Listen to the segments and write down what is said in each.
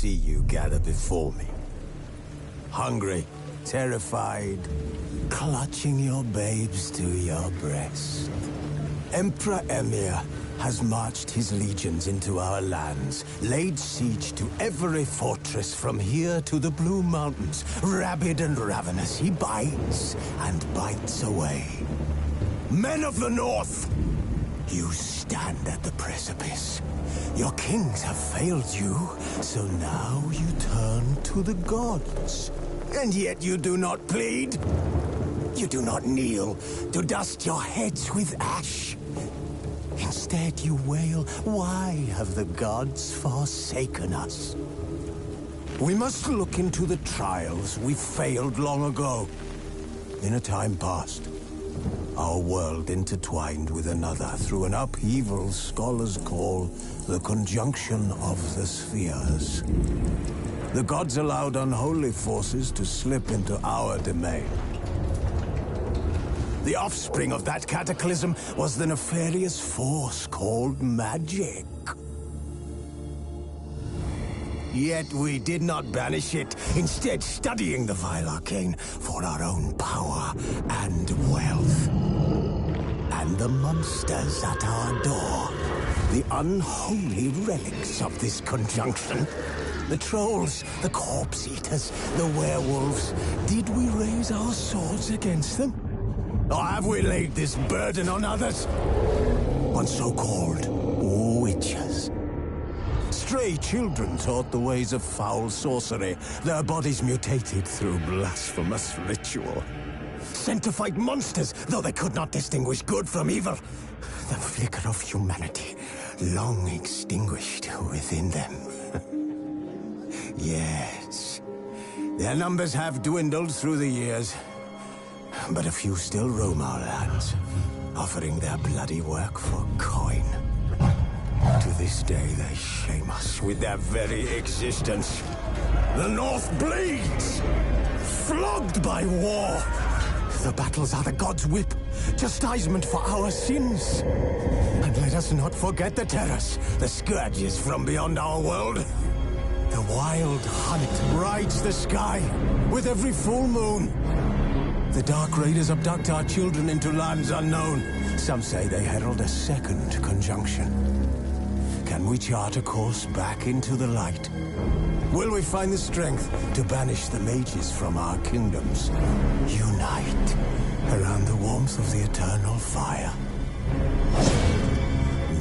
see you gather before me. Hungry, terrified, clutching your babes to your breast. Emperor Emir has marched his legions into our lands, laid siege to every fortress from here to the Blue Mountains. Rabid and ravenous, he bites and bites away. Men of the North, you stand at the precipice. Your kings have failed you, so now you turn to the gods. And yet you do not plead. You do not kneel to dust your heads with ash. Instead you wail, why have the gods forsaken us? We must look into the trials we failed long ago. In a time past, our world intertwined with another through an upheaval scholars call the conjunction of the spheres. The gods allowed unholy forces to slip into our domain. The offspring of that cataclysm was the nefarious force called magic. Yet we did not banish it, instead studying the vile arcane for our own power and wealth. And the monsters at our door, the unholy relics of this conjunction. The trolls, the corpse-eaters, the werewolves. Did we raise our swords against them? Or have we laid this burden on others? On so-called witches. Stray children taught the ways of foul sorcery, their bodies mutated through blasphemous ritual. Sent to fight monsters, though they could not distinguish good from evil. The flicker of humanity, long extinguished within them. Yes, their numbers have dwindled through the years. But a few still roam our lands, offering their bloody work for coin. To this day, they shame us with their very existence. The North bleeds, flogged by war. The battles are the gods' whip, chastisement for our sins. And let us not forget the terrors, the scourges from beyond our world. The wild hunt rides the sky with every full moon. The Dark Raiders abduct our children into lands unknown. Some say they herald a second conjunction. Can we chart a course back into the light? Will we find the strength to banish the mages from our kingdoms? Unite around the warmth of the eternal fire.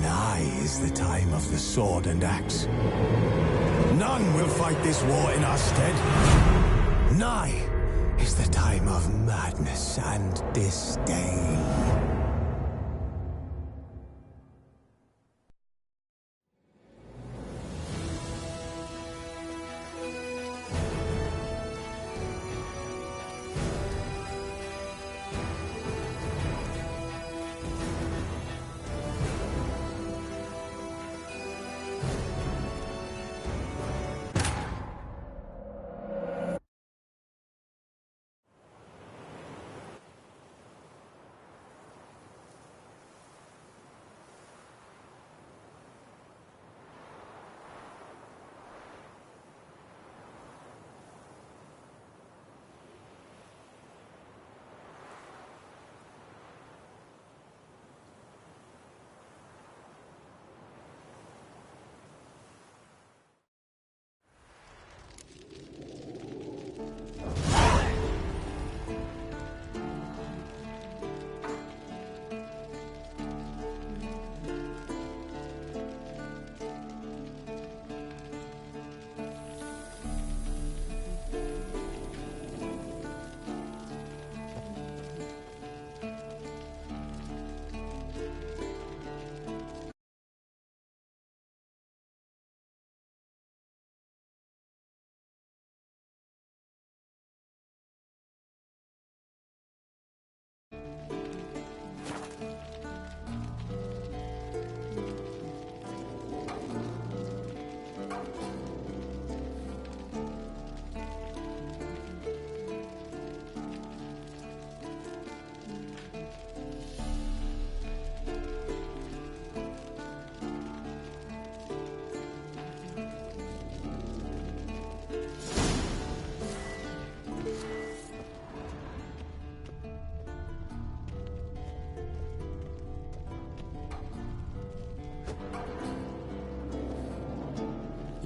Nigh is the time of the sword and axe. None will fight this war in our stead. Nigh is the time of madness and disdain.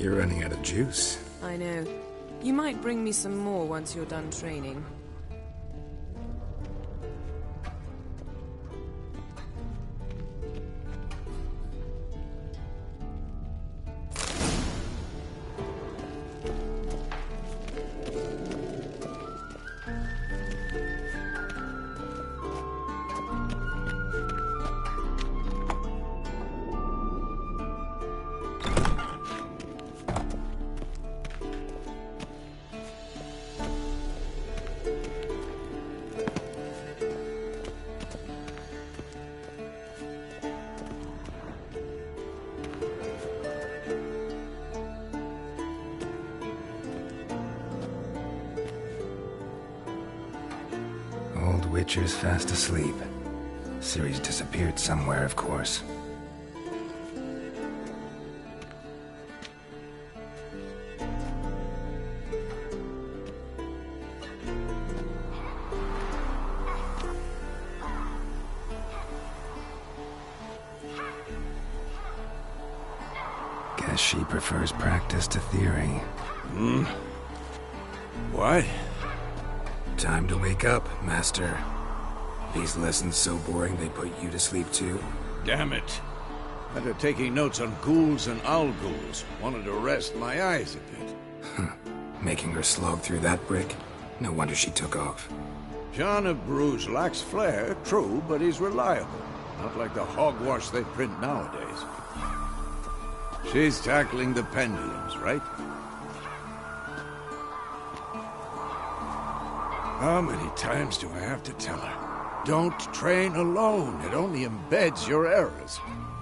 You're running out of juice. I know. You might bring me some more once you're done training. Old Witcher's fast asleep. Ciri's disappeared somewhere, of course. Guess she prefers practice to theory. What? Time to wake up, Master. These lessons so boring they put you to sleep too? Damn it. After taking notes on ghouls and owl-ghouls, wanted to rest my eyes a bit. Making her slog through that brick? No wonder she took off. John of Bruges lacks flair, true, but he's reliable. Not like the hogwash they print nowadays. She's tackling the pendulums, right? How many times do I have to tell her? Don't train alone. It only embeds your errors.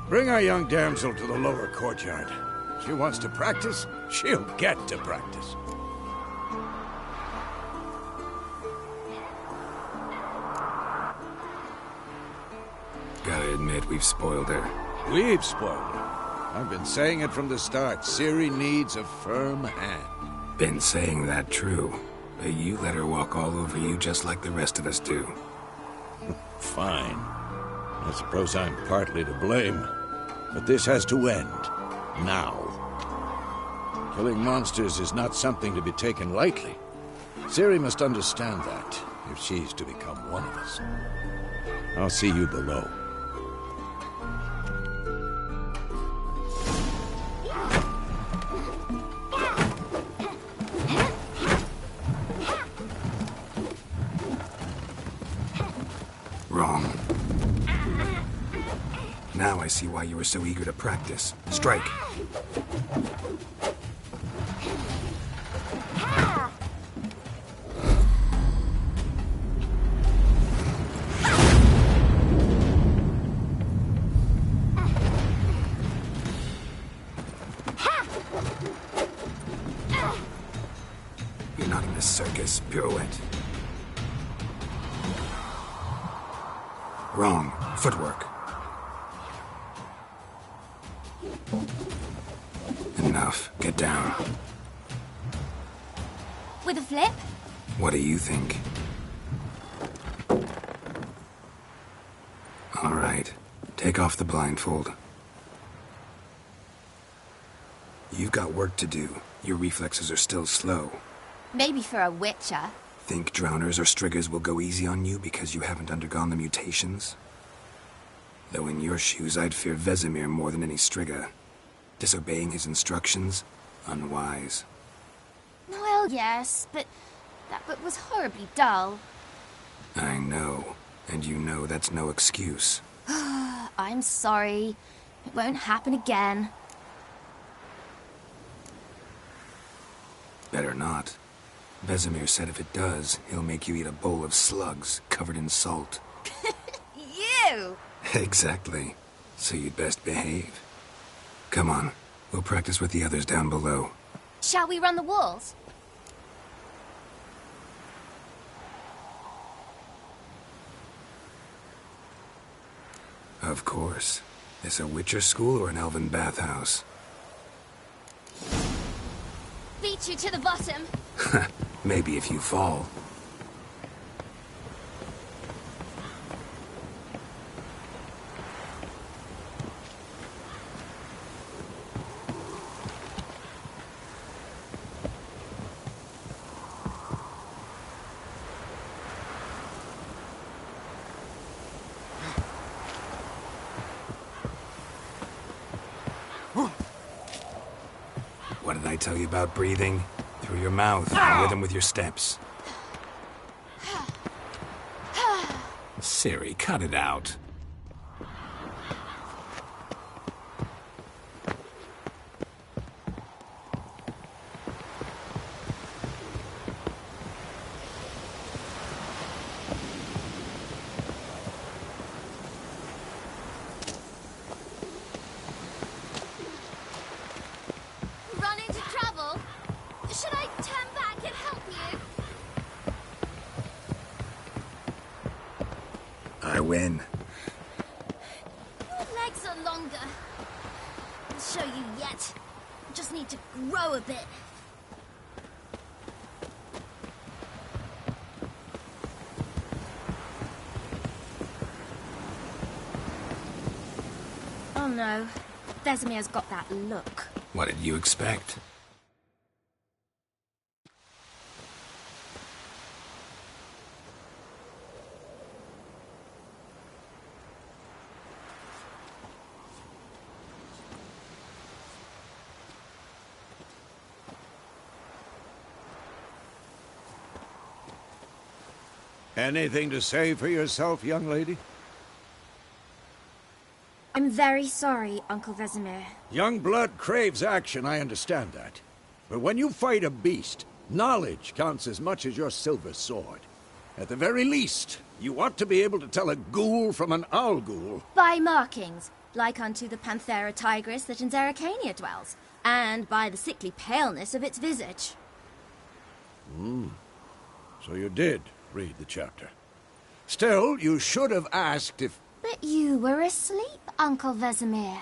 Bring our young damsel to the lower courtyard. She wants to practice, she'll get to practice. Gotta admit, we've spoiled her. We've spoiled her. I've been saying it from the start. Ciri needs a firm hand. Been saying that true. But you let her walk all over you just like the rest of us do. Fine. I suppose I'm partly to blame. But this has to end. Now. Killing monsters is not something to be taken lightly. Ciri must understand that, if she's to become one of us. I'll see you below. Wrong. Now I see why you were so eager to practice. Strike. You're not in a circus, pirouette. Wrong. Footwork. Enough. Get down. With a flip? What do you think? All right. Take off the blindfold. You've got work to do. Your reflexes are still slow. Maybe for a witcher. Think drowners or striggers will go easy on you because you haven't undergone the mutations? Though in your shoes, I'd fear Vesemir more than any strigger. Disobeying his instructions? Unwise. Well, yes, but that book was horribly dull. I know. And you know that's no excuse. I'm sorry. It won't happen again. Better not. Vesemir said if it does, he'll make you eat a bowl of slugs covered in salt. You! Exactly. So you'd best behave. Come on. We'll practice with the others down below. Shall we run the walls? Of course. This a Witcher school or an elven bathhouse? Beat you to the bottom. Maybe if you fall. tell you about breathing? Through your mouth, in rhythm with your steps. Siri, cut it out. Run into trouble? Should I turn back and help you? I win. Your legs are longer. I'll show you yet. Just need to grow a bit. Oh no. Vesemir's got that look. What did you expect? Anything to say for yourself, young lady? I'm very sorry, Uncle Vesemir. Young blood craves action, I understand that. But when you fight a beast, knowledge counts as much as your silver sword. At the very least, you ought to be able to tell a ghoul from an owl ghoul. By markings, like unto the Panthera tigris that in Zeracania dwells, and by the sickly paleness of its visage. So you did read the chapter. Still, you should have asked if... But you were asleep, Uncle Vesemir.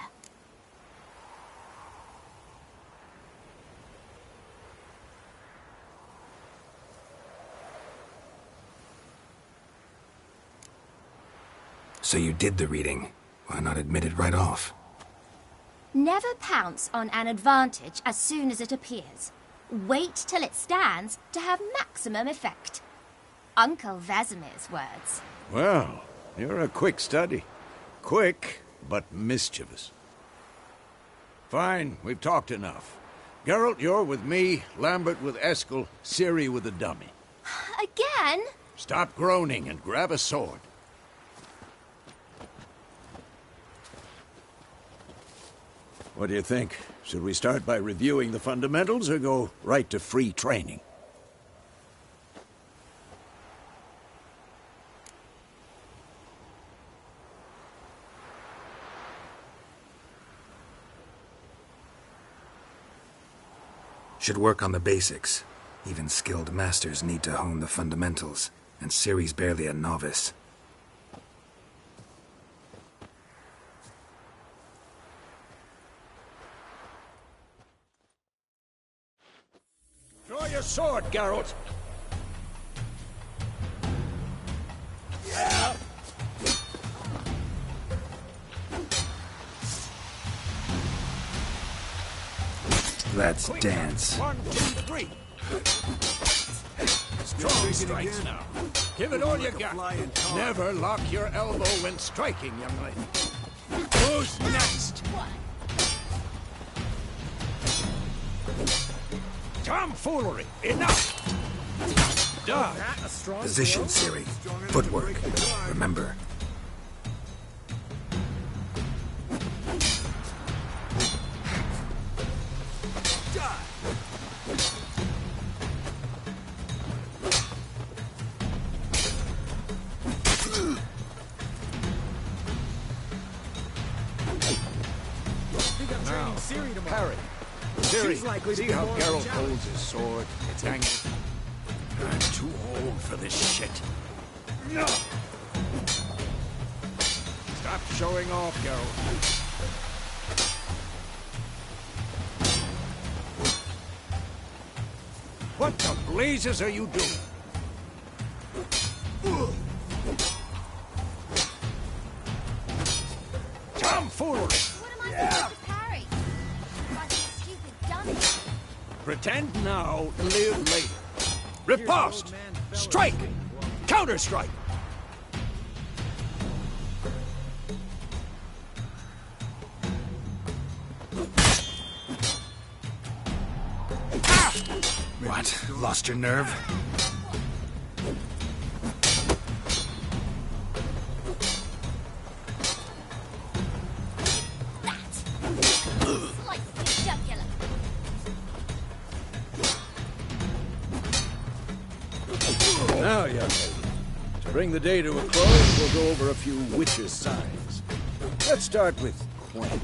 So you did the reading. Why not admit it right off? Never pounce on an advantage as soon as it appears. Wait till it stands to have maximum effect. Uncle Vesemir's words. Well, you're a quick study. Quick, but mischievous. Fine, we've talked enough. Geralt, you're with me, Lambert with Eskel, Ciri with the dummy. Again? Stop groaning and grab a sword. What do you think? Should we start by reviewing the fundamentals or go right to free training? Should work on the basics. Even skilled masters need to hone the fundamentals, and Ciri's barely a novice. Draw your sword, Geralt! Let's dance. 1, 2, 3. Strong strikes now. Give it all you got. Never lock your elbow when striking, young lady. Who's next? Tomfoolery! Enough! Done. Position, Ciri. Footwork. Remember. Now, parry. Ciri, see how Geralt holds his sword? It's angled. I'm too old for this shit. No! Stop showing off, Geralt. What the blazes are you doing? Tomfoolery! What am I supposed to parry? Like a stupid dummy. Pretend now, live later. Riposte! Strike! Counter-strike! What? Lost your nerve? Slice the jugular. Now, young lady, to bring the day to a close, we'll go over a few witches' signs. Let's start with Quinn.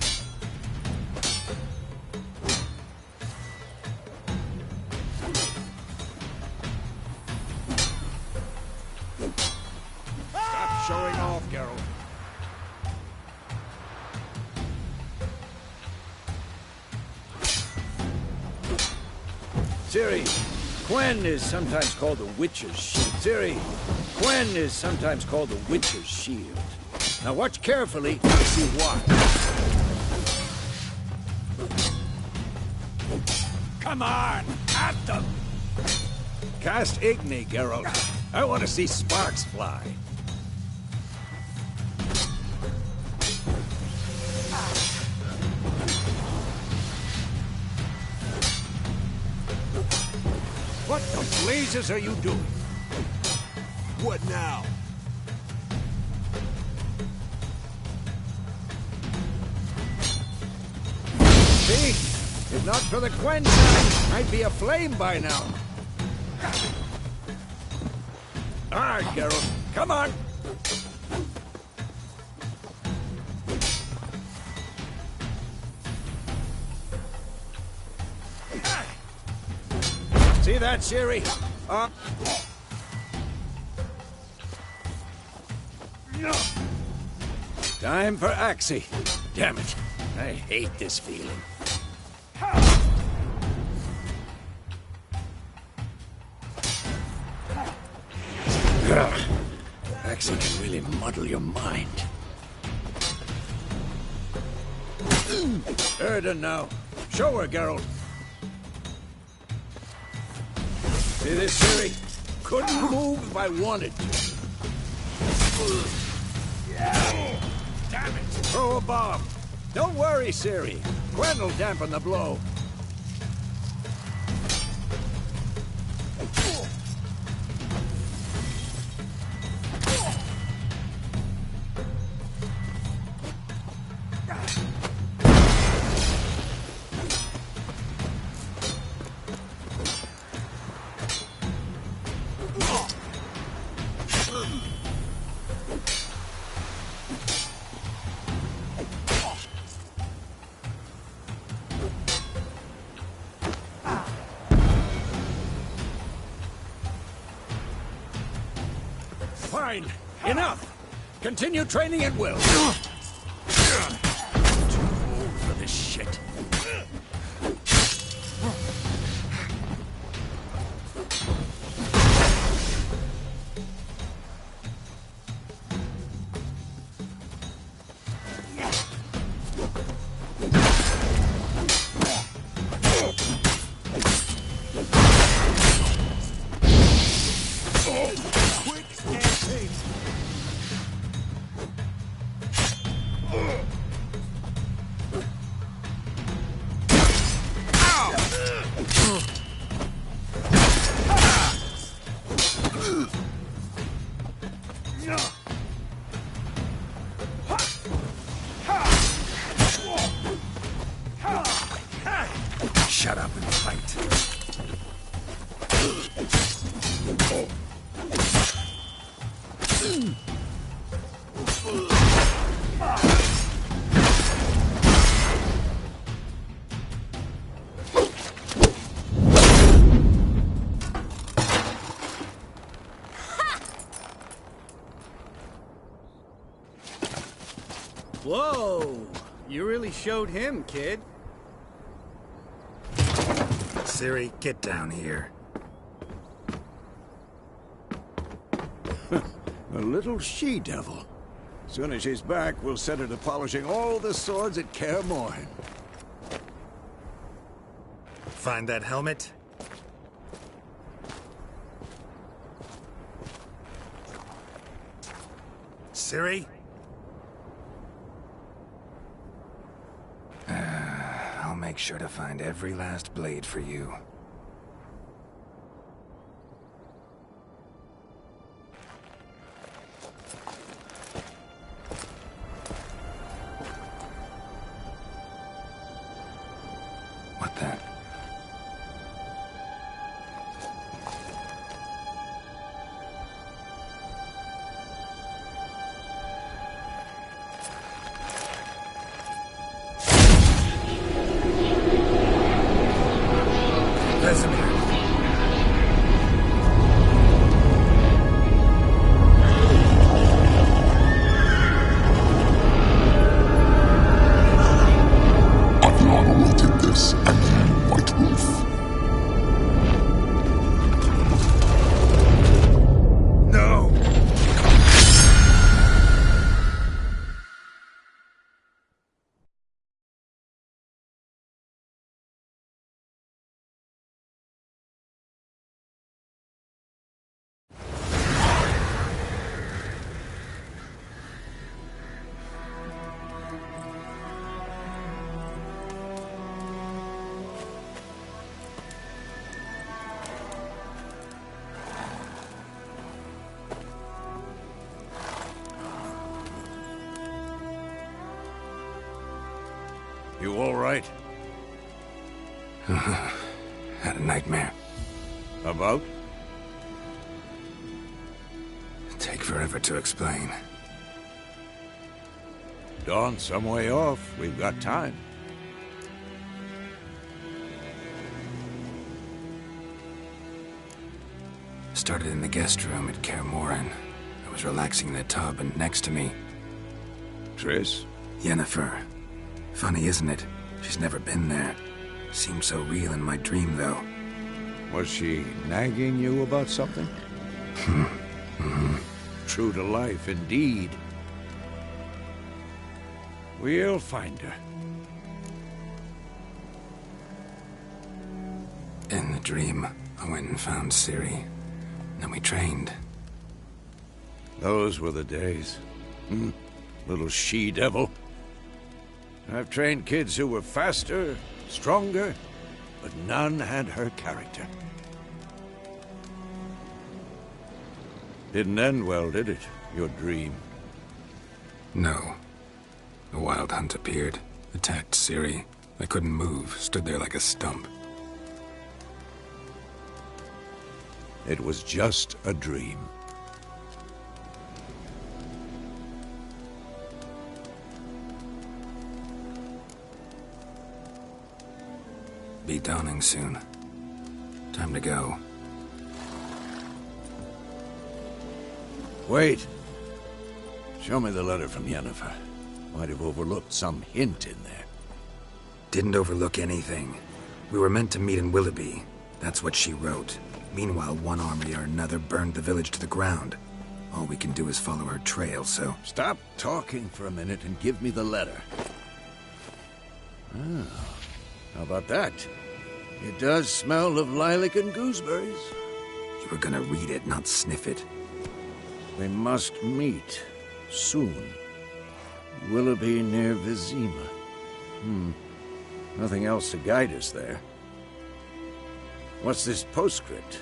Stop showing off, Geralt. Ciri, Quen is sometimes called the Witcher's Shield. Ciri, Quen is sometimes called the Witcher's Shield. Now watch carefully to see why. Come on, at them! Cast Igni, Geralt. I want to see sparks fly. What the blazes are you doing? What now? See? If not for the Quen sign, I'd be aflame by now. All right, Geralt, come on. See that, Ciri? Time for Axie. Damn it. I hate this feeling. Axie can really muddle your mind. Erden now. Show her, Geralt. See this, Ciri? Couldn't move if I wanted to. Damn it! Throw a bomb. Don't worry, Ciri. Quen will dampen the blow. Fine. Enough. Continue training at will. Too old for this shit. Shut up and fight. Whoa! You really showed him, kid. Ciri, get down here. A little she-devil. Soon as she's back, we'll set her to polishing all the swords at Kaer Morhen. Find that helmet? Ciri? I'll make sure to find every last blade for you. right? Had a nightmare. About? Take forever to explain. Dawn's some way off. We've got time. Started in the guest room at Kaer Morhen. I was relaxing in the tub, and next to me, Triss? Yennefer. Funny, isn't it? She's never been there. Seemed so real in my dream, though. Was she nagging you about something? True to life, indeed. We'll find her. In the dream, I went and found Ciri. Then we trained. Those were the days. Little she-devil. I've trained kids who were faster, stronger, but none had her character. Didn't end well, did it? Your dream? No. A wild hunt appeared, attacked Ciri. I couldn't move, stood there like a stump. It was just a dream. Be dawning soon. Time to go. Wait. Show me the letter from Yennefer. Might have overlooked some hint in there. Didn't overlook anything. We were meant to meet in Willoughby. That's what she wrote. Meanwhile, one army or another burned the village to the ground. All we can do is follow her trail, so... Stop talking for a minute and give me the letter. Ah, how about that? It does smell of lilac and gooseberries. You were gonna read it, not sniff it. We must meet. Soon. Willoughby near Vizima. Nothing else to guide us there. What's this postscript?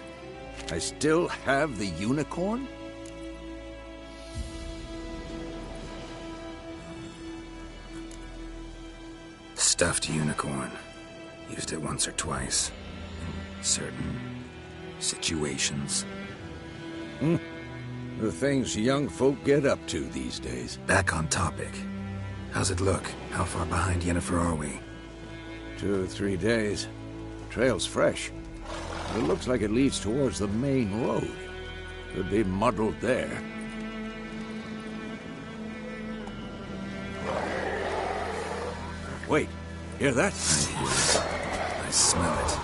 I still have the unicorn? Stuffed unicorn. Used it once or twice. In certain situations. The things young folk get up to these days. Back on topic. How's it look? How far behind Yennefer are we? 2 or 3 days. Trail's fresh. It looks like it leads towards the main road. Could be muddled there. Wait, hear that? I hear it. I smell it.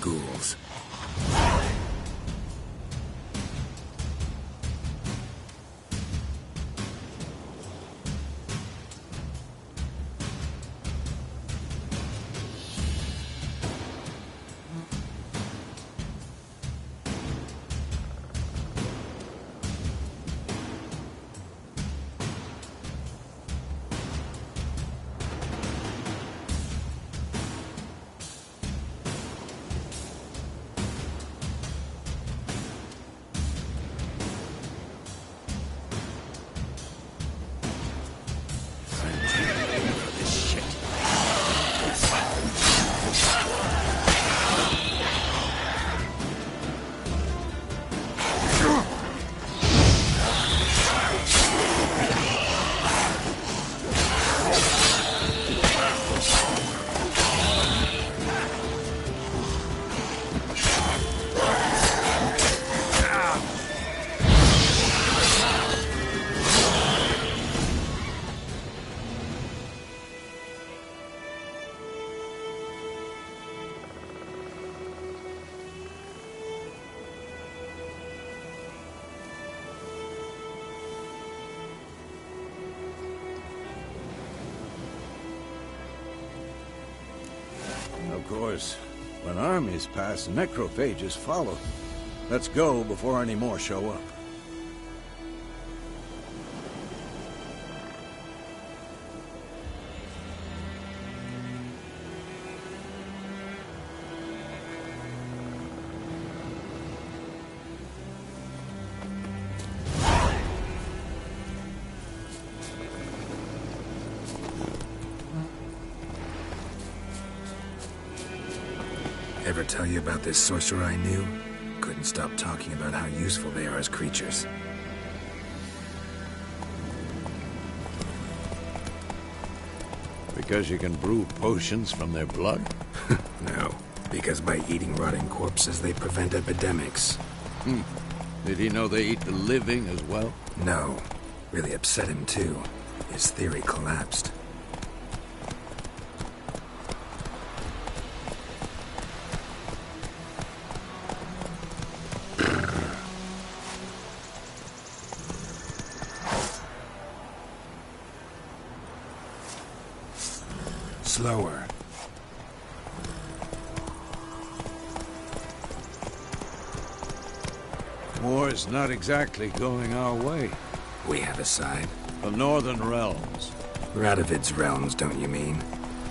Ghouls. Of course, when armies pass, necrophages follow. Let's go before any more show up. tell you about this sorcerer I knew? Couldn't stop talking about how useful they are as creatures. Because you can brew potions from their blood? No, because by eating rotting corpses, they prevent epidemics. Did he know they eat the living as well? No. Really upset him, too. His theory collapsed. Slower. War is not exactly going our way. We have a side. The Northern Realms. Radovid's realms, don't you mean?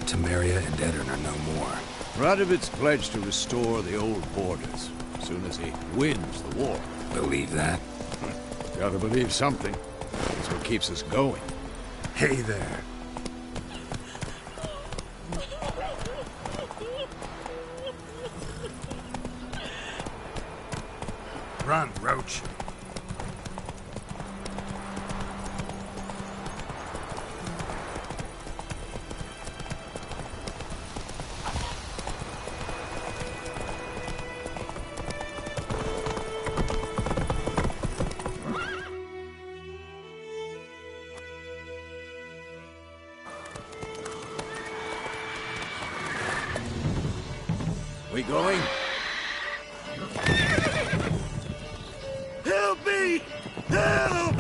Temeria and Edirn are no more. Radovid's pledged to restore the old borders as soon as he wins the war. Believe that? Gotta believe something. It's what keeps us going. Hey there. Run, Roach. We going? Help me! Help!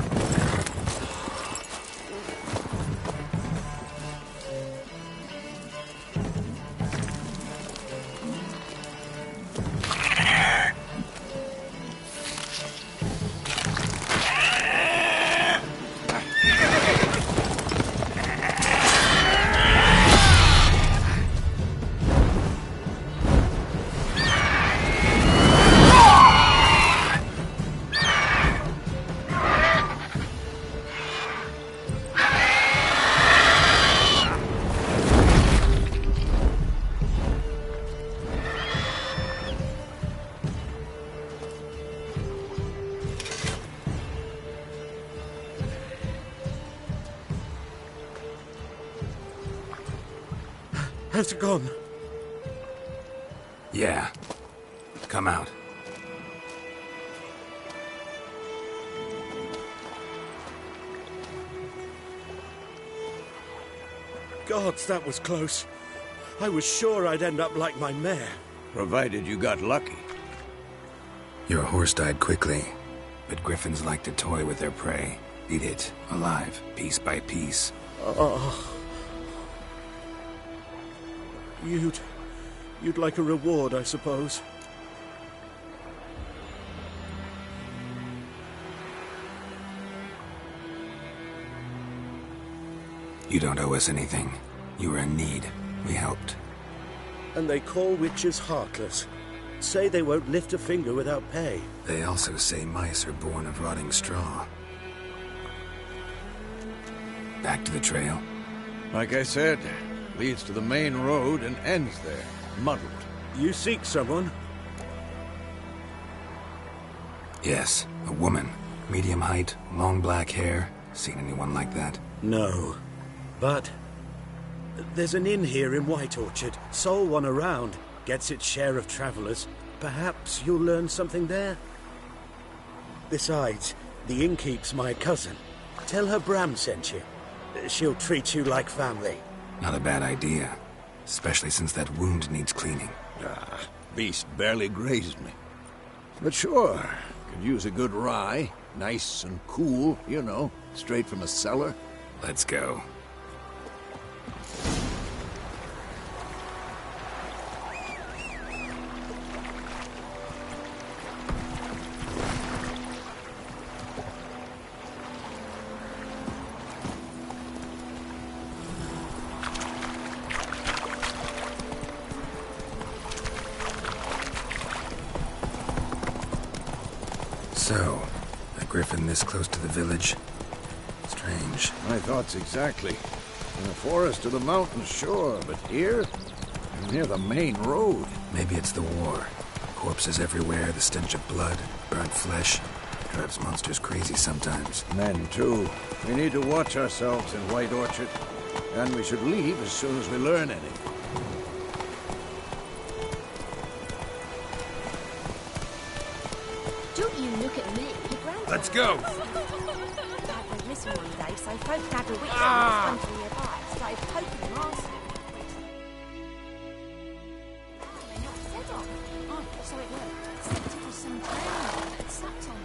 Has it gone? Yeah. Come out. Gods, that was close. I was sure I'd end up like my mare. Provided you got lucky. Your horse died quickly, but griffins like to toy with their prey. Eat it, alive, piece by piece. Oh. You'd like a reward, I suppose. You don't owe us anything. You were in need. We helped. And they call witches heartless. Say they won't lift a finger without pay. They also say mice are born of rotting straw. Back to the trail? Like I said, leads to the main road and ends there, muddled. You seek someone? Yes, a woman. Medium height, long black hair. Seen anyone like that? No. But there's an inn here in White Orchard. Sole one around. Gets its share of travelers. Perhaps you'll learn something there? Besides, the innkeep's my cousin. Tell her Bram sent you. She'll treat you like family. Not a bad idea. Especially since that wound needs cleaning. Beast barely grazed me. But sure, could use a good rye. Nice and cool, you know, straight from a cellar. Let's go. So, a griffin this close to the village? Strange. My thoughts exactly. In the forest or the mountains, sure, but here? Near the main road. Maybe it's the war. Corpses everywhere, the stench of blood, burnt flesh. Drives monsters crazy sometimes. Men, too. We need to watch ourselves in White Orchard. And we should leave as soon as we learn anything. Don't you look at me. Let's go! Dad went missing one day, so folk had a witch in this country nearby. Started poking and asking. So it worked. Except it was some drowned that sucked on it.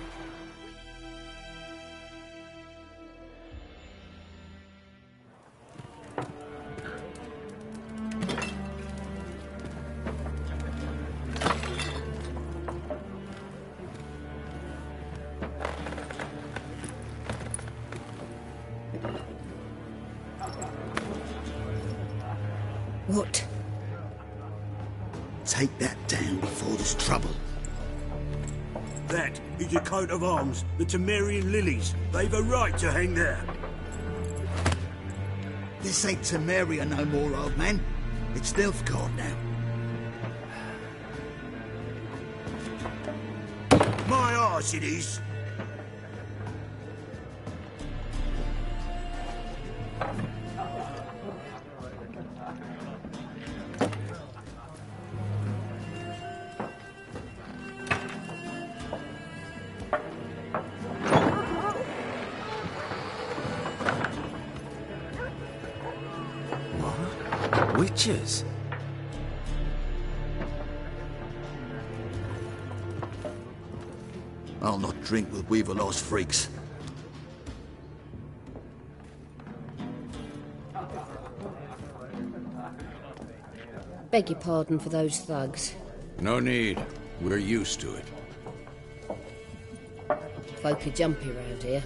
What? Take that down before there's trouble. That is a coat of arms, the Temerian lilies. They've a right to hang there. This ain't Temeria no more, old man. It's Nilfgaard now. My arse it is. Witches? I'll not drink with Weaverlaw's freaks. Beg your pardon for those thugs. No need. We're used to it. Folk are jumpy round here.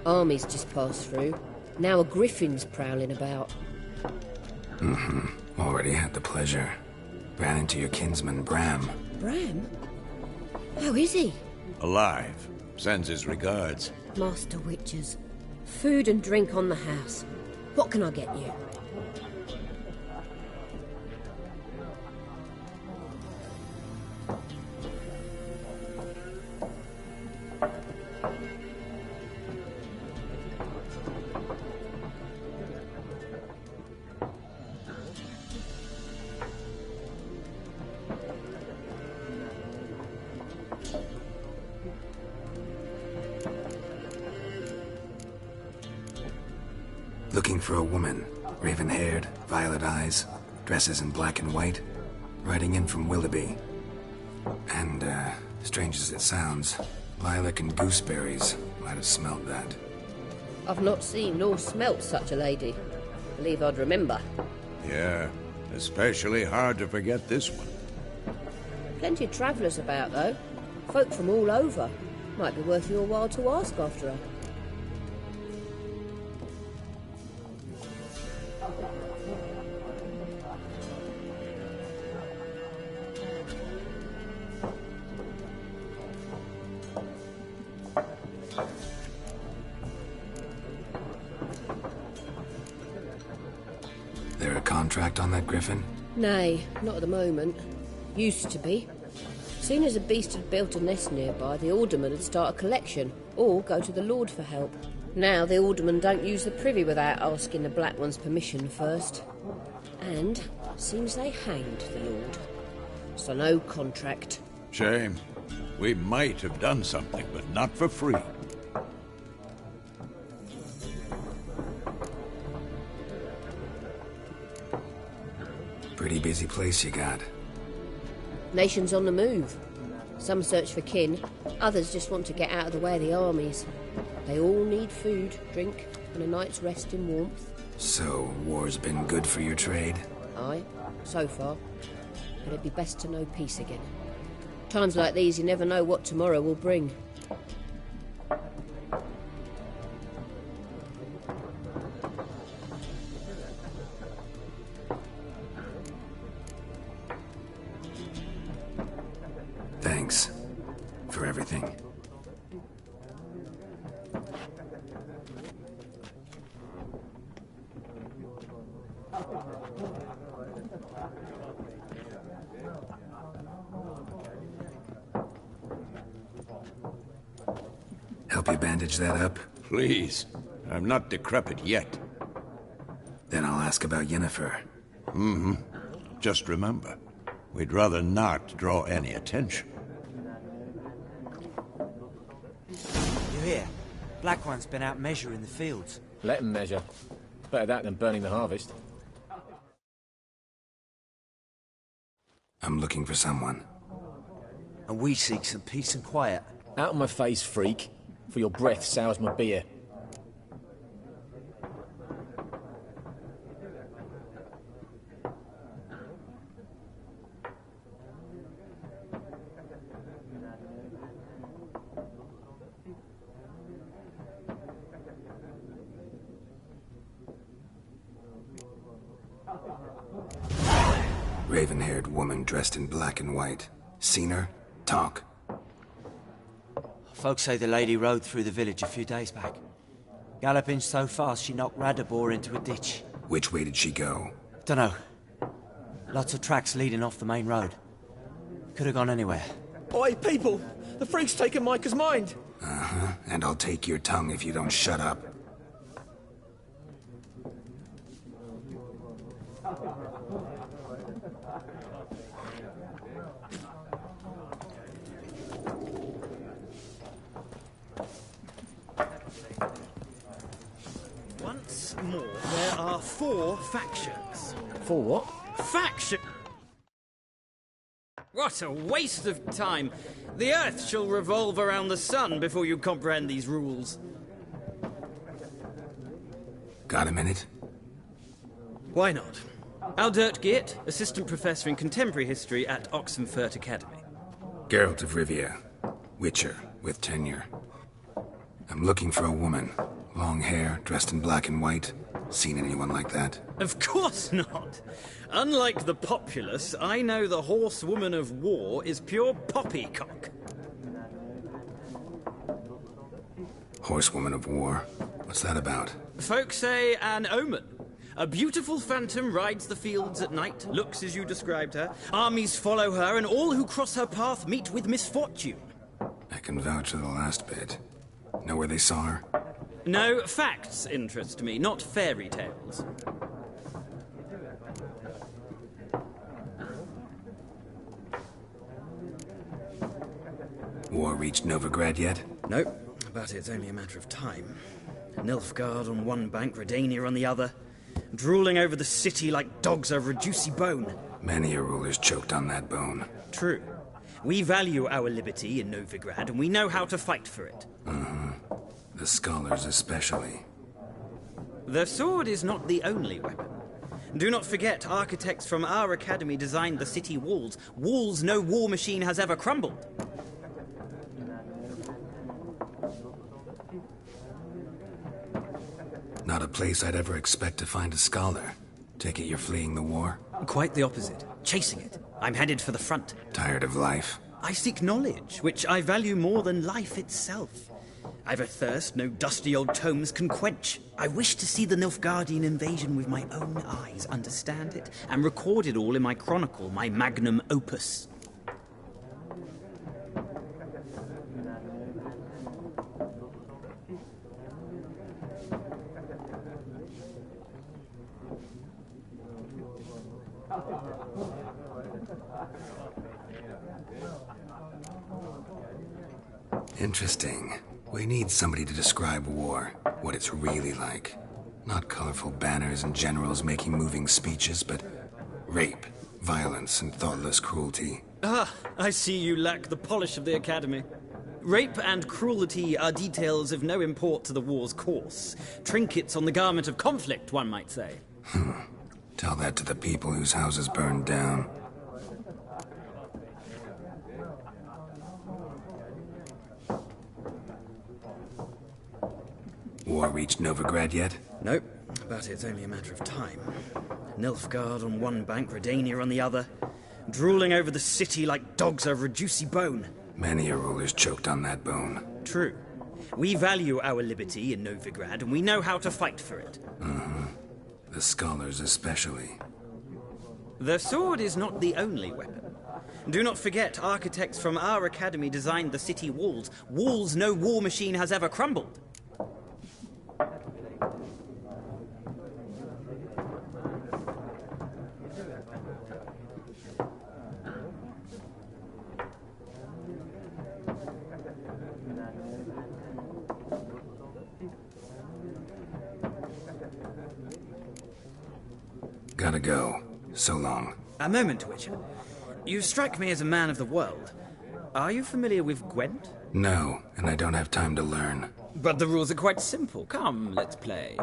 Armies just passed through. Now a griffin's prowling about. Already had the pleasure. Ran into your kinsman, Bram. Bram? How is he? Alive. Sends his regards. Master Witches. Food and drink on the house. What can I get you? Looking for a woman. Raven-haired, violet eyes, dresses in black and white. Riding in from Willoughby. And, strange as it sounds, lilac and gooseberries might have smelt that. I've not seen nor smelt such a lady. Believe I'd remember. Yeah, especially hard to forget this one. Plenty of travellers about, though. Folk from all over. Might be worth your while to ask after her. There a contract on that griffin? Nay, not at the moment. Used to be. Soon as a beast had built a nest nearby, the alderman would start a collection, or go to the Lord for help. Now the alderman don't use the privy without asking the Black One's permission first. And seems they hanged the Lord. So no contract. Shame. We might have done something, but not for free. Pretty busy place you got. Nations on the move. Some search for kin, others just want to get out of the way of the armies. They all need food, drink, and a night's rest in warmth. So, war's been good for your trade? Aye, so far. But it'd be best to know peace again. Times like these, you never know what tomorrow will bring. Thanks for everything. bandage that up? Please. I'm not decrepit yet. Then I'll ask about Yennefer. Mm-hmm. Just remember, we'd rather not draw any attention. You hear? Black One's been out measuring the fields. Let him measure. Better that than burning the harvest. I'm looking for someone. And we seek some peace and quiet. Out of my face, freak. For your breath sours my beer. Raven-haired woman dressed in black and white. Seen her? Talk. Folks say the lady rode through the village a few days back. Galloping so fast she knocked Radabor into a ditch. Which way did she go? Dunno. Lots of tracks leading off the main road. Could have gone anywhere. Oi, people! The freak's taken Micah's mind! Uh-huh. And I'll take your tongue if you don't shut up. Once more, there are 4 factions. 4 what? Faction! What a waste of time! The Earth shall revolve around the sun before you comprehend these rules. Got a minute? Why not? Aldert Geert, Assistant Professor in Contemporary History at Oxenfurt Academy. Geralt of Rivia. Witcher, with tenure. I'm looking for a woman. Long hair, dressed in black and white. Seen anyone like that? Of course not! Unlike the populace, I know the horsewoman of war is pure poppycock. Horsewoman of war? What's that about? Folk say an omen. A beautiful phantom rides the fields at night, looks as you described her. Armies follow her, and all who cross her path meet with misfortune. I can vouch for the last bit. Know where they saw her? No, facts interest me, not fairy tales. War reached Novigrad yet? Nope, but it's only a matter of time. Nilfgaard on one bank, Redania on the other. Drooling over the city like dogs over a juicy bone. Many a ruler's choked on that bone. True. We value our liberty in Novigrad, and we know how to fight for it. Mm-hmm. The scholars especially. The sword is not the only weapon. Do not forget, architects from our academy designed the city walls. Walls no war machine has ever crumbled. Not a place I'd ever expect to find a scholar. Take it you're fleeing the war? Quite the opposite. Chasing it. I'm headed for the front. Tired of life? I seek knowledge, which I value more than life itself. I've a thirst no dusty old tomes can quench. I wish to see the Nilfgaardian invasion with my own eyes, understand it, and record it all in my chronicle, my magnum opus. Interesting. We need somebody to describe war, what it's really like. Not colorful banners and generals making moving speeches, but rape, violence, and thoughtless cruelty. Ah, I see you lack the polish of the academy. Rape and cruelty are details of no import to the war's course. Trinkets on the garment of conflict, one might say. Tell that to the people whose houses burned down. War reached Novigrad yet? Nope, but it's only a matter of time. Nilfgaard on one bank, Redania on the other. Drooling over the city like dogs over a juicy bone. Many a ruler's choked on that bone. True. We value our liberty in Novigrad, and we know how to fight for it. Mm-hmm. The scholars especially. The sword is not the only weapon. Do not forget, architects from our academy designed the city walls. Walls no war machine has ever crumbled. Gotta go. So long. A moment, Witcher. You strike me as a man of the world. Are you familiar with Gwent? No, and I don't have time to learn. But the rules are quite simple. Come, let's play.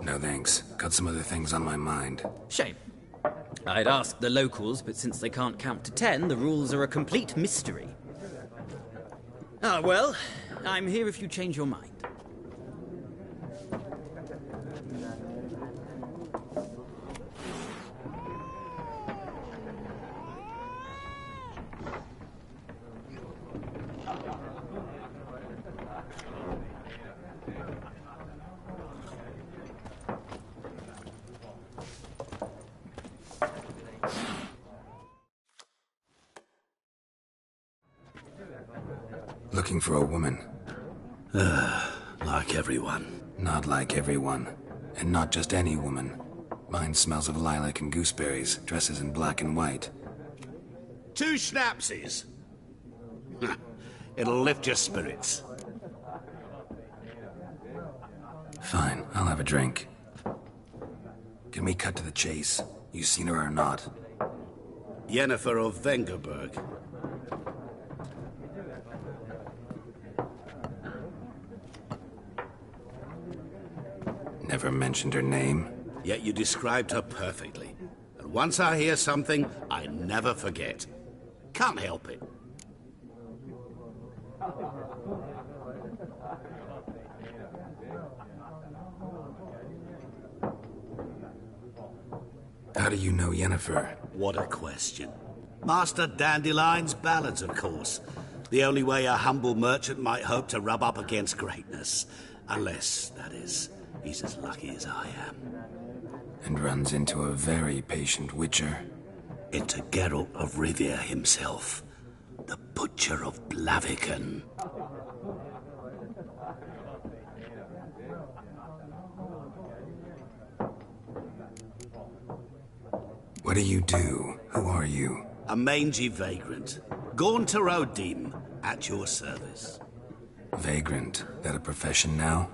No thanks. Got some other things on my mind. Shame. I'd ask the locals, but since they can't count to 10, the rules are a complete mystery. Ah, well, I'm here if you change your mind. Looking for a woman. Like everyone. Not like everyone. And not just any woman. Mine smells of lilac and gooseberries, dresses in black and white. 2 schnapsies. It'll lift your spirits. Fine, I'll have a drink. Can we cut to the chase? You seen her or not? Yennefer of Vengerberg. Never mentioned her name. Yet you described her perfectly. And once I hear something, I never forget. Can't help it. How do you know Yennefer? What a question. Master Dandelion's ballads, of course. The only way a humble merchant might hope to rub up against greatness. Unless, that is, he's as lucky as I am. And runs into a very patient witcher. Into Geralt of Rivia himself. The Butcher of Blaviken. What do you do? Who are you? A mangy vagrant. Gaunter Odim, at your service. Vagrant? That a profession now?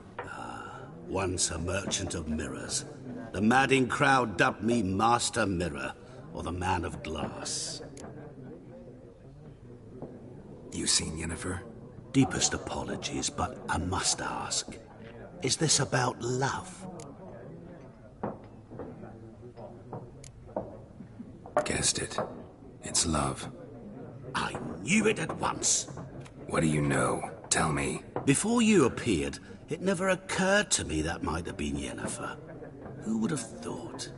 Once a merchant of mirrors. The madding crowd dubbed me Master Mirror, or the Man of Glass. You seen Yennefer? Deepest apologies, but I must ask. Is this about love? Guessed it. It's love. I knew it at once. What do you know? Tell me. Before you appeared, it never occurred to me that might have been Yennefer. Who would have thought?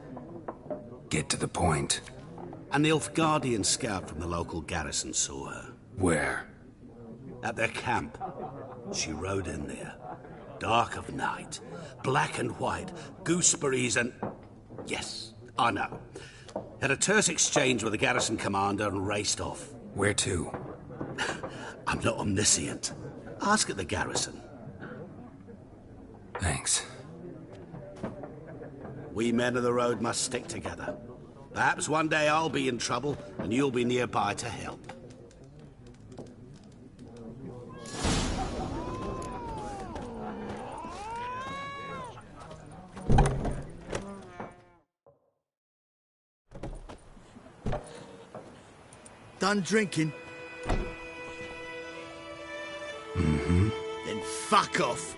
Get to the point. An Nilfgaardian scout from the local garrison saw her. Where? At their camp. She rode in there. Dark of night. Black and white. Gooseberries and... Yes, I know. Had a terse exchange with the garrison commander and raced off. Where to? I'm not omniscient. Ask at the garrison. Thanks. We men of the road must stick together. Perhaps one day I'll be in trouble and you'll be nearby to help. done drinking? Mm-hmm. Then fuck off.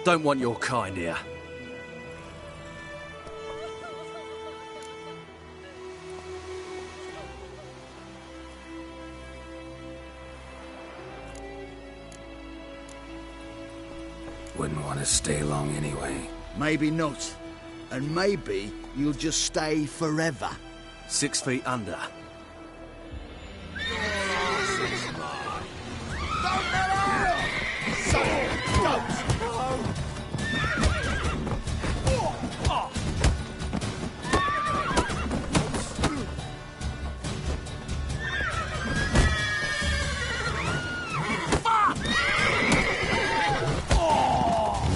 Don't want your kind here. Wouldn't want to stay long anyway. Maybe not. And maybe you'll just stay forever. 6 feet under.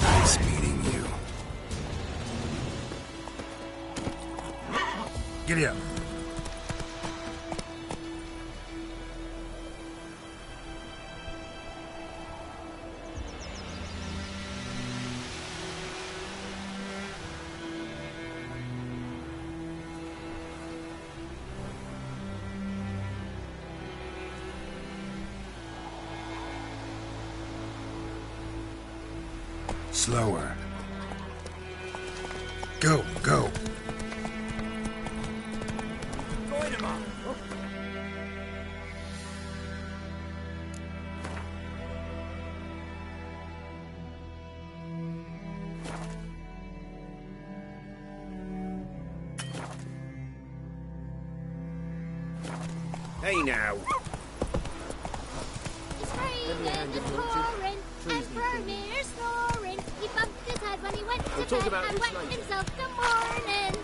Nice meeting you. Giddy up. Slower. Go, go. Hey now. It's raining, it's pouring, and Vermeer's snoring. He bumped his head when he went to talk bed about and this went later. himself good morning.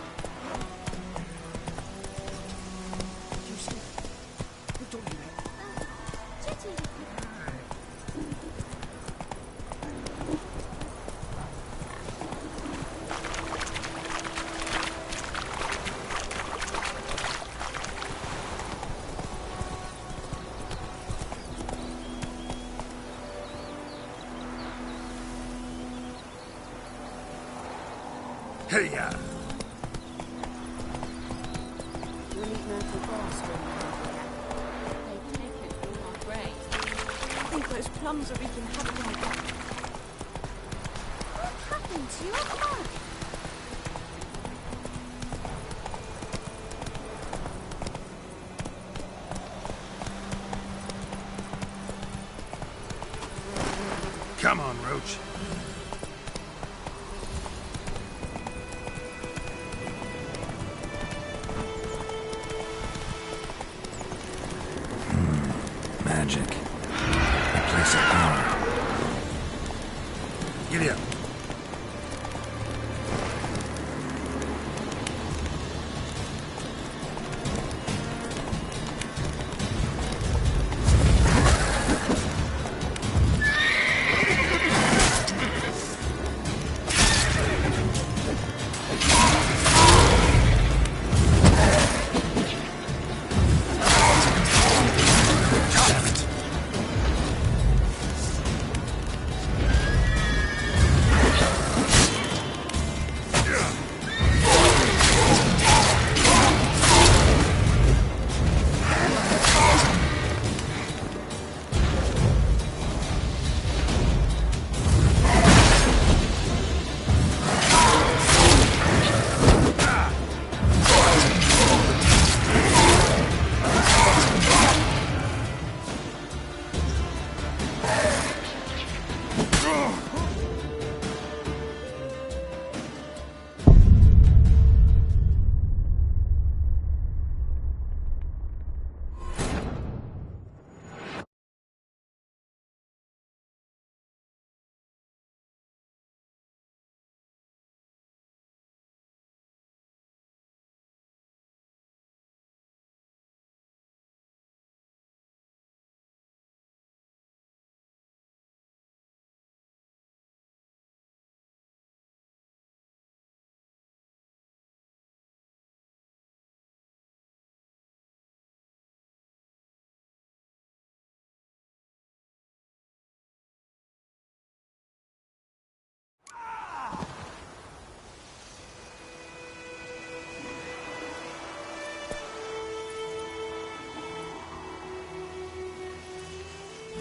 Hey, ya. I think those plums are wreaking havoc on the deck. What happened to your eye? Come on, Roach. Magic. A place of power. Giddy up.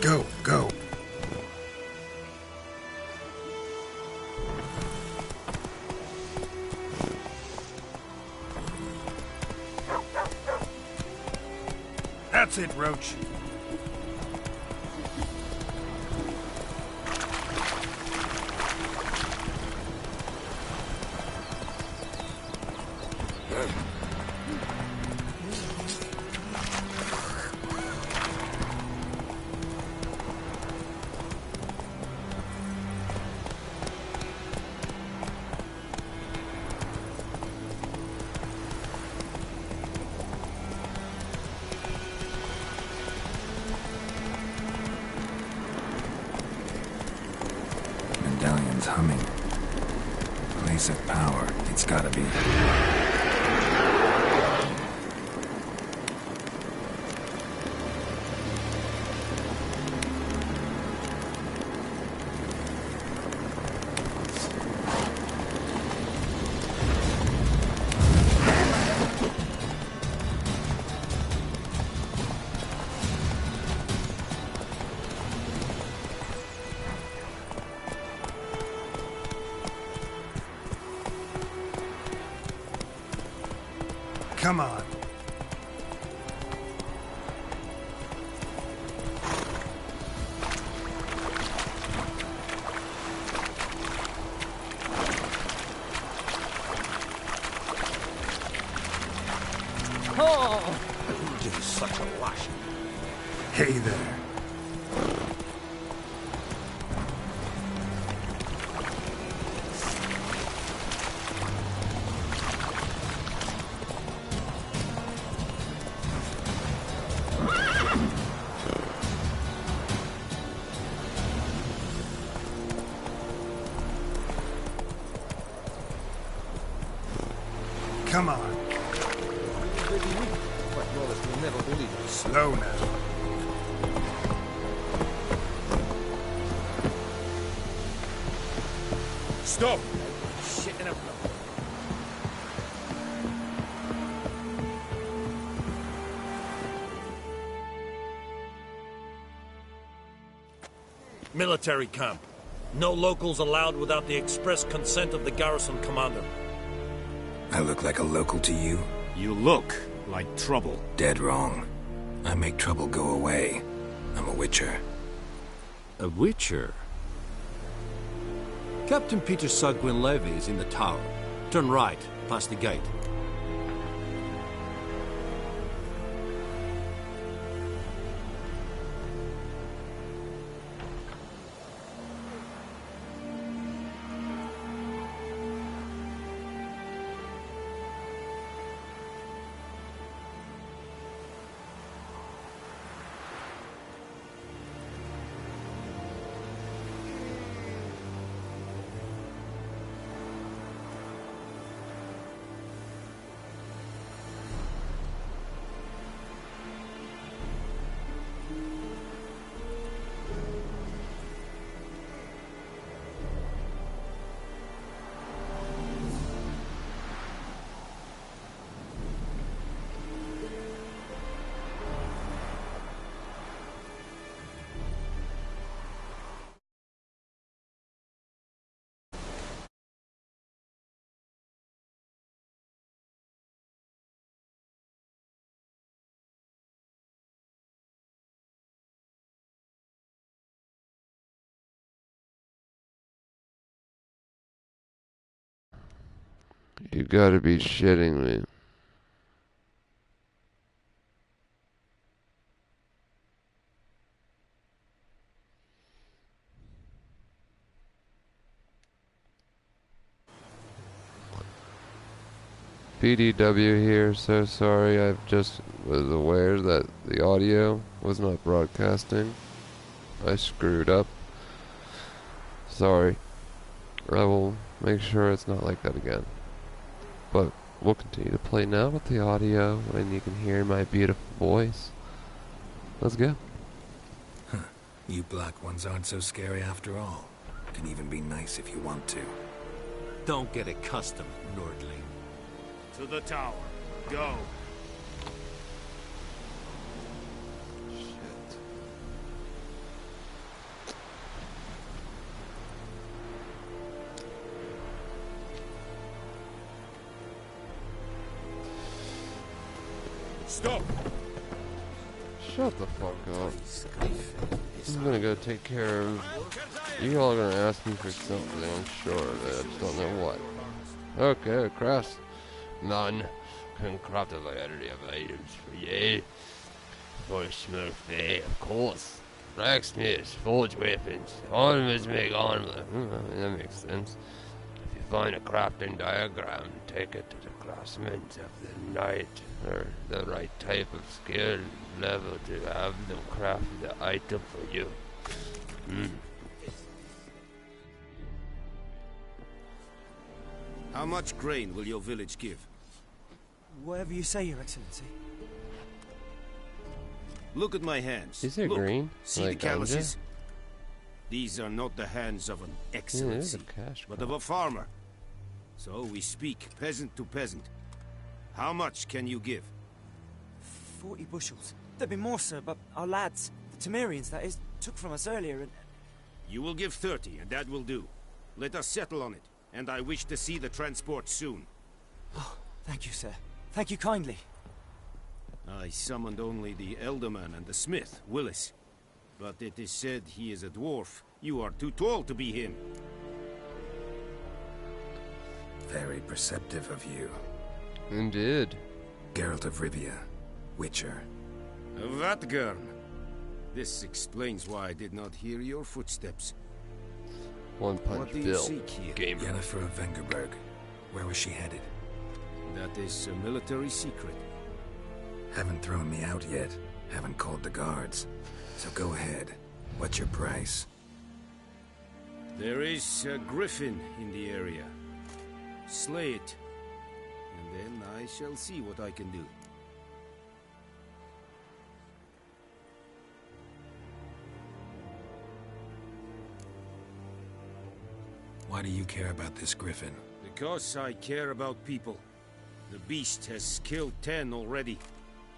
Go, go. That's it, Roach. Medallion's humming. Place of power. It's gotta be. Come on. Oh! You do such a wash. Hey there. Come on. Slow now. Stop! Shit in a block. Military camp. No locals allowed without the express consent of the garrison commander. I look like a local to you? You look like trouble. Dead wrong. I make trouble go away. I'm a witcher. A witcher? Captain Peter Sagwin Levy is in the tower. Turn right, past the gate. You gotta be shitting me. PDW here, so sorry, I just was aware that the audio was not broadcasting. I screwed up. Sorry. I will make sure it's not like that again. But we'll continue to play now with the audio, and you can hear my beautiful voice. Let's go. Huh. You black ones aren't so scary after all. Can even be nice if you want to. Don't get accustomed, Nordling. To the tower. Go. Stop! Shut the fuck up. I'm gonna go take care of... You all are gonna ask me for something, I'm sure of it. I just don't know what. Okay, crafts. None. Can craft a variety of items for you. For Smurfy, of course. Blacksmiths, forge weapons. Armors make armor. That makes sense. If you find a crafting diagram, take it to the craftsmen of the night, or the right type of skill level to have them craft the item for you. How much grain will your village give? Whatever you say, Your Excellency. Look at my hands. Is it green? See Like the calluses? ganja? These are not the hands of an excellency, but of a farmer. So we speak peasant to peasant. How much can you give? 40 bushels. There'd be more, sir, but our lads, the Temerians, that is, took from us earlier and... You will give 30, and that will do. Let us settle on it, and I wish to see the transport soon. Oh, thank you, sir. Thank you kindly. I summoned only the Elderman and the smith, Willis. But it is said he is a dwarf. You are too tall to be him. Very perceptive of you. Indeed. Geralt of Rivia, Witcher. Vatgern. This explains why I did not hear your footsteps. One Punch What do you Bill. seek here? Yennefer of Vengerberg. Where was she headed? That is a military secret. Haven't thrown me out yet. Haven't called the guards. So go ahead. What's your price? There is a griffin in the area. Slay it, and then I shall see what I can do. Why do you care about this griffin? Because I care about people. The beast has killed 10 already,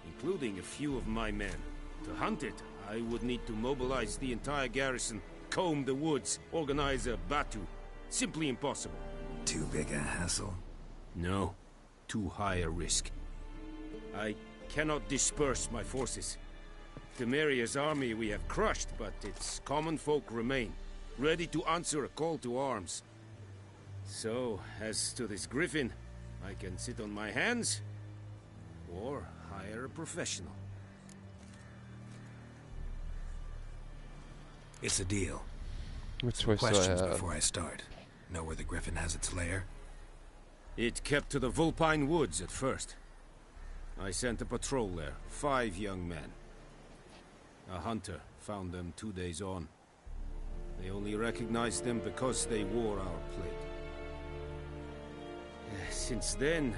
including a few of my men. To hunt it, I would need to mobilize the entire garrison, comb the woods, organize a batu. Simply impossible. Too big a hassle? No. Too high a risk. I cannot disperse my forces. Temeria's army we have crushed, but its common folk remain, ready to answer a call to arms. So, as to this griffin, I can sit on my hands, or hire a professional. It's a deal. Which Some choice do I questions have? before I start. Know where the griffin has its lair? It kept to the Vulpine Woods at first. I sent a patrol there, 5 young men. A hunter found them 2 days on. They only recognized them because they wore our plate. Since then,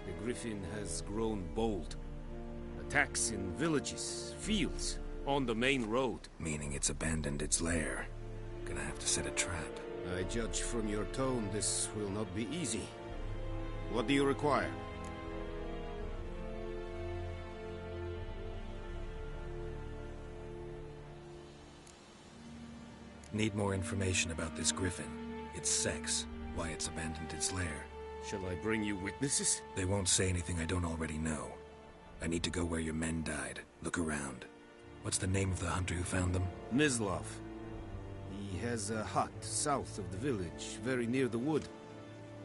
the griffin has grown bold. Attacks in villages, fields, on the main road. Meaning it's abandoned its lair. Gonna have to set a trap. I judge from your tone this will not be easy. What do you require? Need more information about this griffin. Its sex, why it's abandoned its lair. Shall I bring you witnesses? They won't say anything I don't already know. I need to go where your men died. Look around. What's the name of the hunter who found them? Mislav. He has a hut south of the village, very near the wood.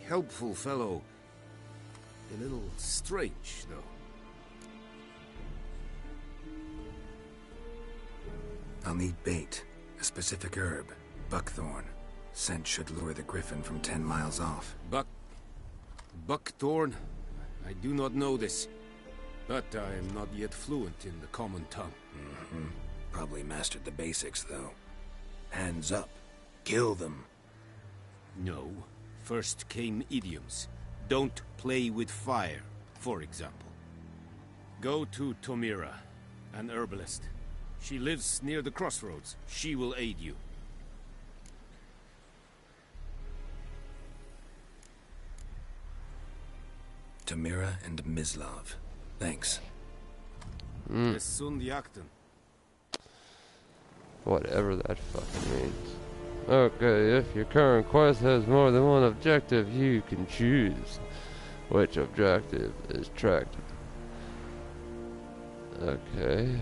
Helpful fellow. A little strange, though. I'll need bait. A specific herb. Buckthorn. Scent should lure the griffin from 10 miles off. Buckthorn? I do not know this. But I am not yet fluent in the common tongue. Probably mastered the basics, though. Hands up. Kill them. No. First came idioms. Don't play with fire, for example. Go to Tomira, an herbalist. She lives near the crossroads. She will aid you. Tamira and Mislav. Thanks. Whatever that fucking means. Okay, if your current quest has more than one objective, you can choose which objective is tracked. Okay.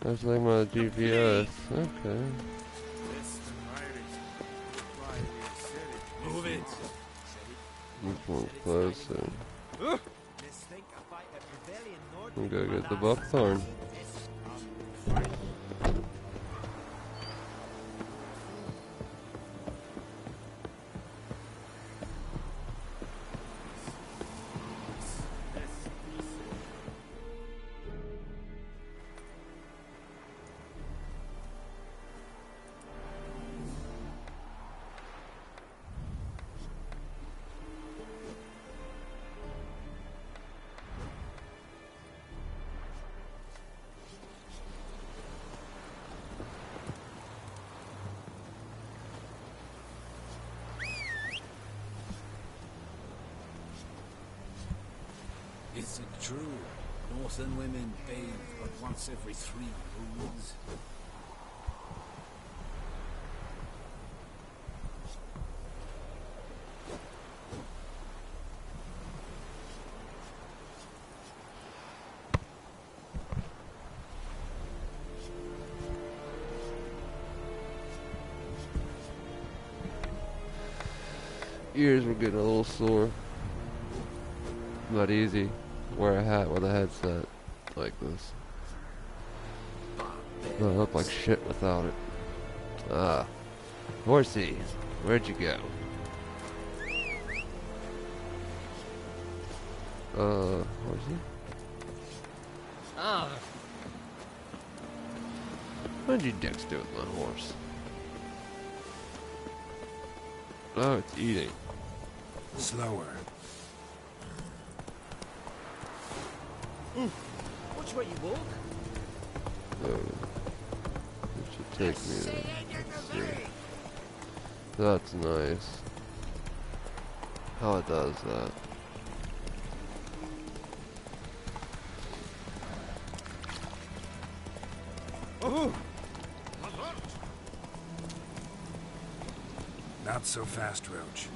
That's like my GPS. Okay. Move it. This one's closer. I'm gonna get the buckthorn. Is it true? Northern women bathe but once every 3 moons? Ears were getting a little sore. Not easy. Wear a hat with a headset like this. I look like shit without it. Ah. Horsey, where'd you go? Horsey? Ah. What'd you dicks do with my horse? Oh, it's eating. Slower. Which way you walk? It should take me there. Let's see. That's nice. How it does that. Not so fast, Roach.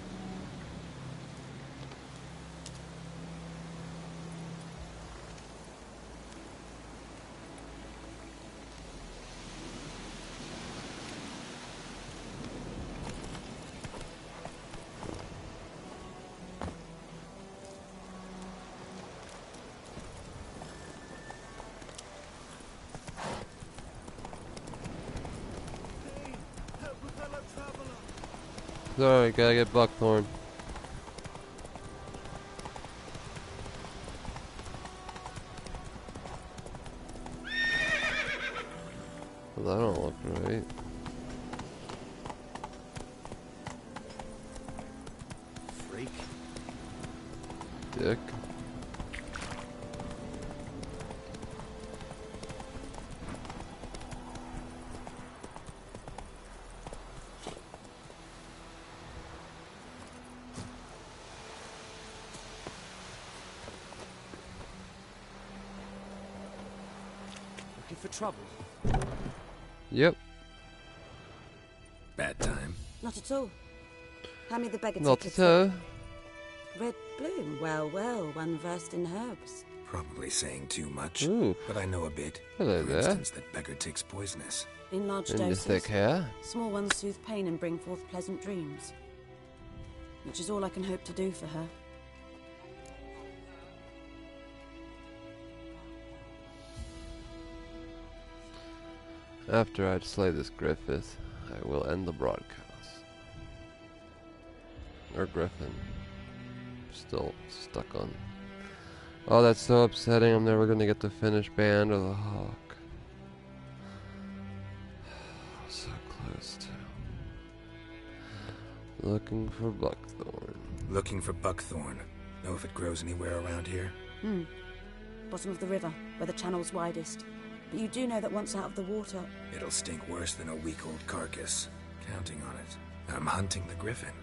Sorry, gotta get buckthorn. Well, that don't look right. Freak. Dick. For trouble? Yep. Bad time. Not at all. Hand me the beggar Not ticket. at all. Red bloom. Well, well, one versed in herbs. Probably saying too much, Ooh. but I know a bit. Hello For there. instance, that beggar tick's poisonous. In large And your doses. thick hair. Small ones soothe pain and bring forth pleasant dreams. Which is all I can hope to do for her. After I slay this Griffith, I will end the broadcast. Or Griffin. Still stuck on. Oh, that's so upsetting. I'm never gonna get to finish Band of the Hawk. So close to. Looking for buckthorn. Looking for buckthorn. Know if it grows anywhere around here? Bottom of the river, where the channel's widest. But you do know that once out of the water... It'll stink worse than a week-old carcass. Counting on it. I'm hunting the griffin.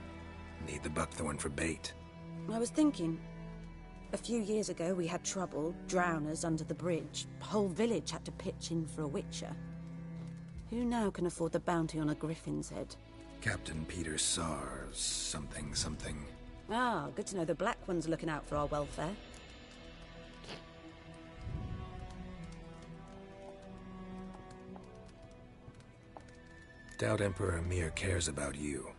Need the buckthorn for bait. I was thinking... A few years ago we had trouble, drowners under the bridge. The whole village had to pitch in for a witcher. Who now can afford the bounty on a griffin's head? Captain Peter Sars, something. Ah, good to know the Black One's looking out for our welfare. Doubt Emperor Emir cares about you,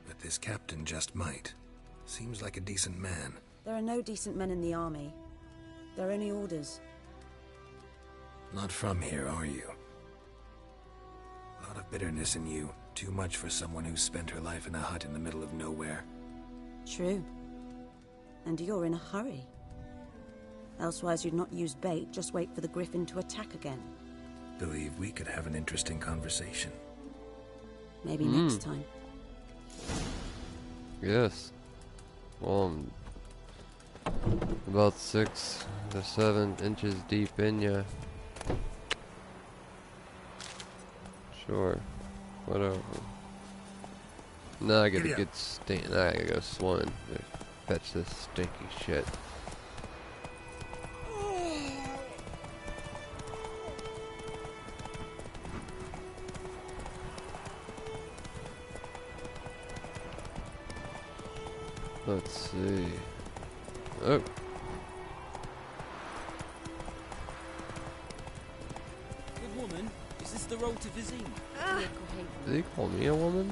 but this captain just might. Seems like a decent man. There are no decent men in the army. They're only orders. Not from here, are you? A lot of bitterness in you. Too much for someone who spent her life in a hut in the middle of nowhere. True. And you're in a hurry. Elsewise you'd not use bait, just wait for the griffin to attack again. Believe we could have an interesting conversation. Maybe next time. Yes. Well, I'm about 6 to 7 inches deep in ya. Sure. Whatever. Now I gotta get now I gotta go swimming to fetch this stinky shit. Let's see. Oh. Good woman, is this the road to Vizine? Did he call me a woman?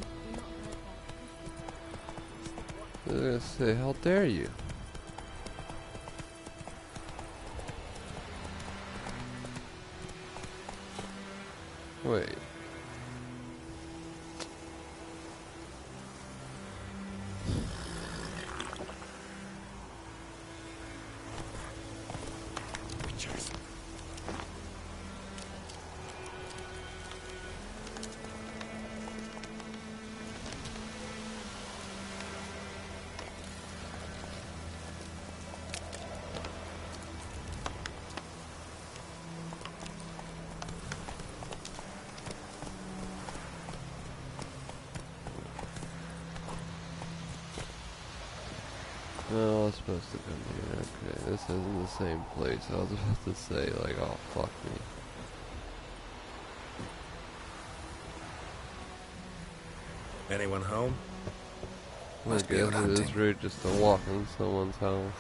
I was gonna say, how dare you? Wait. No, I was supposed to come here. Okay, this isn't the same place. I was about to say, like, oh, fuck me. Anyone home? I guess it is rude just to walk in someone's house.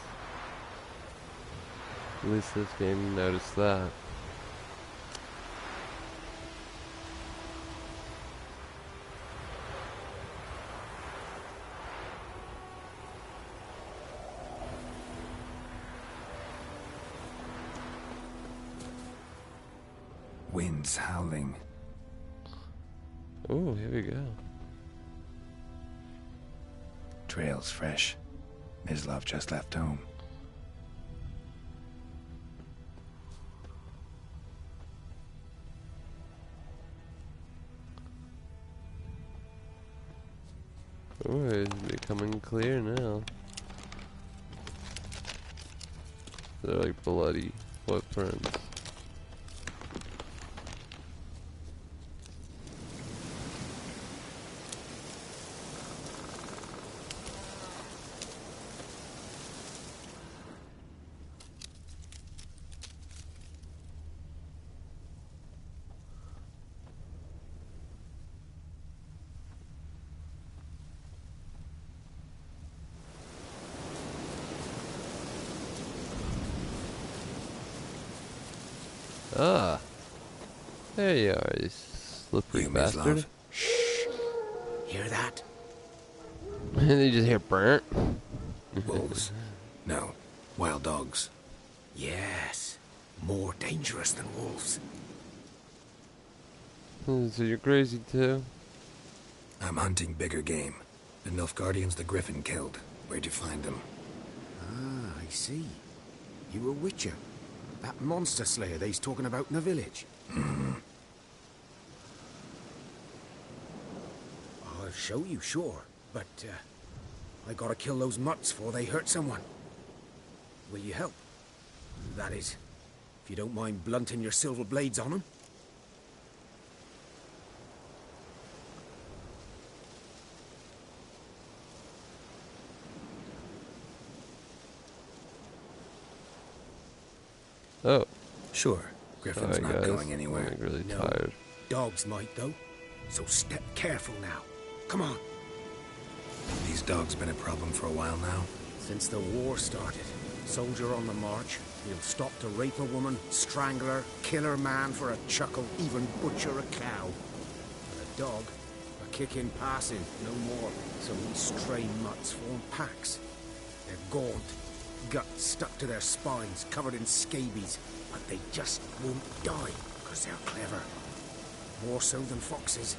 At least this game noticed that. Winds howling. Oh, here we go. Trail's fresh. Mislav just left home. Oh, it's becoming clear now. They're like bloody footprints. Ah, there you are, you slippery bastard. Shh. Hear that? And then you just hear burnt. Wolves. No, wild dogs. Yes, more dangerous than wolves. So you're crazy too? I'm hunting bigger game. The Nilfgaardians the Griffin killed. Where'd you find them? Ah, I see. You a witcher. That monster slayer they's talking about in the village. I'll show you, sure. But, I gotta kill those mutts before they hurt someone. Will you help? That is, if you don't mind blunting your silver blades on them. Oh. Sure. Griffin's not going anywhere. I'm really No. tired. Dogs might, though. So step careful now. Come on. These dogs been a problem for a while now? Since the war started. Soldier on the march. He'll stop to rape a woman, strangle her, kill her man for a chuckle, even butcher a cow. But a dog, a kick in passing, no more. So these stray mutts form packs. They're gaunt, guts stuck to their spines, covered in scabies, but they just won't die, because they're clever. More so than foxes.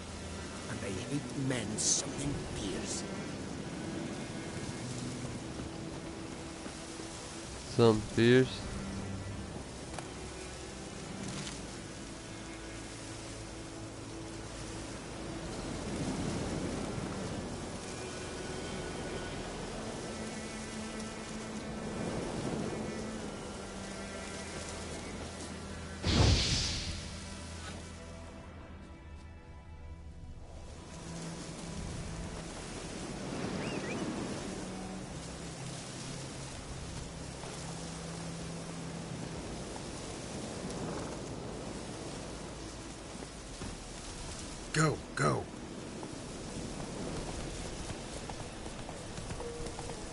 And they hate men something fierce. Some fierce. Go, go.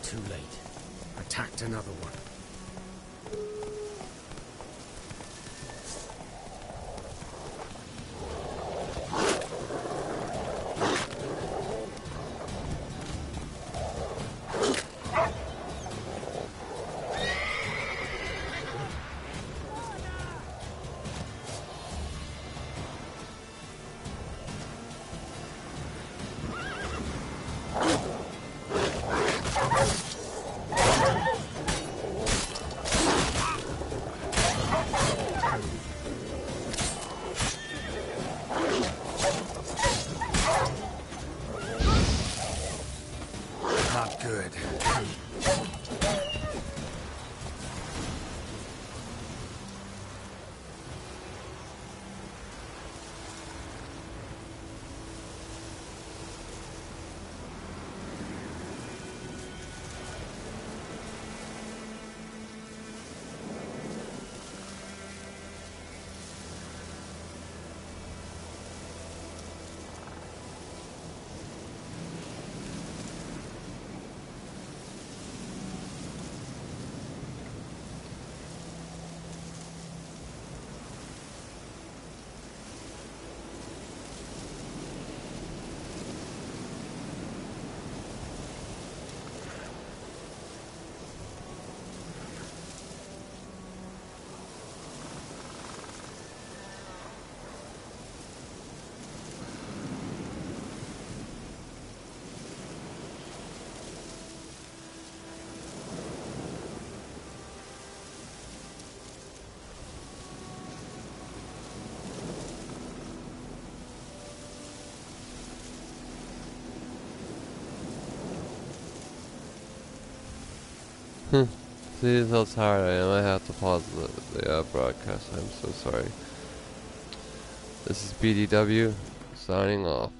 Too late. Attacked another one. Not good. See how tired I am. I have to pause the broadcast. I'm so sorry. This is BDW signing off.